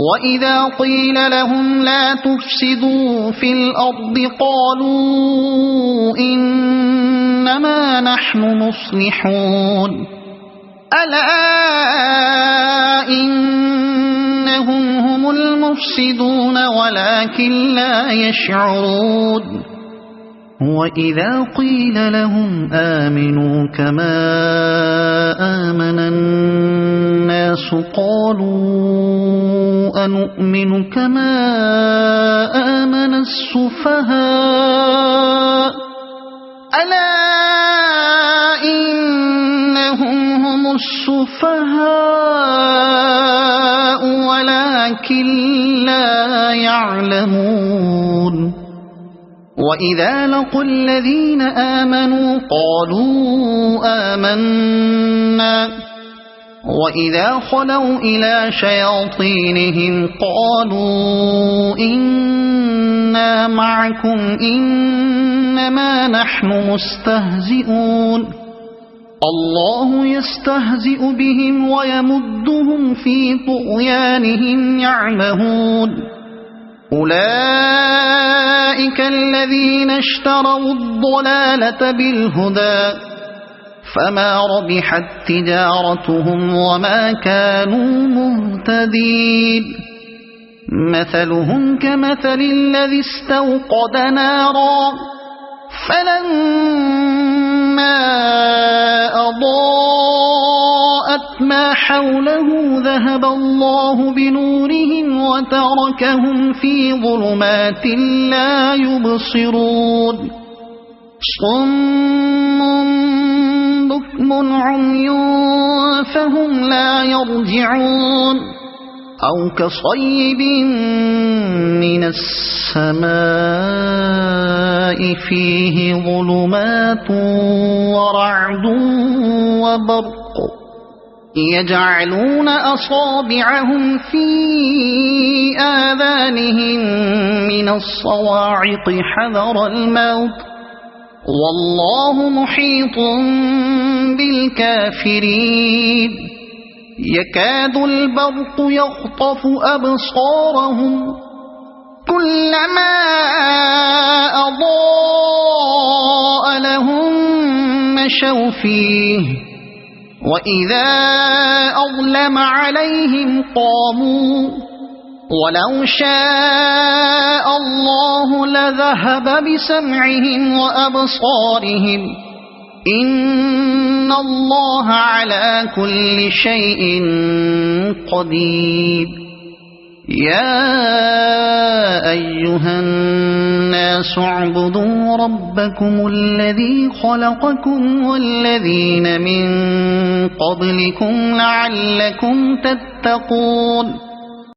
وإذا قيل لهم لا تفسدوا في الأرض قالوا إنما نحن مصلحون ألا إنهم هم المفسدون ولكن لا يشعرون وإذا قيل لهم آمنوا كما آمن الناس قالوا أنؤمن كما آمن السفهاء ألا إنهم هم السفهاء ولكن لا يعلمون وإذا لقوا الذين آمنوا قالوا آمنا وإذا خلوا إلى شياطينهم قالوا إنا معكم إنما نحن مستهزئون الله يستهزئ بهم ويمدهم في طغيانهم يعمهون أولئك الذين اشتروا الضلالة بالهدى فما ربحت تجارتهم وما كانوا مهتدين مثلهم كمثل الذي استوقد نارا فلما أضاءت ما حوله ذهب الله بنورهم وتركهم في ظلمات لا يبصرون صم بكم عمي فهم لا يرجعون أو كصيب من السماء فيه ظلمات ورعد وبرق يجعلون أصابعهم في آذانهم من الصواعق حذر الموت والله محيط بالكافرين يكاد البرق يخطف أبصارهم كلما أضاء لهم مشوا فيه وإذا أظلم عليهم قاموا ولو شاء الله لذهب بسمعهم وأبصارهم إن الله على كل شيء قدير يا أيها الناس اعبدوا ربكم الذي خلقكم والذين من قبلكم لعلكم تتقون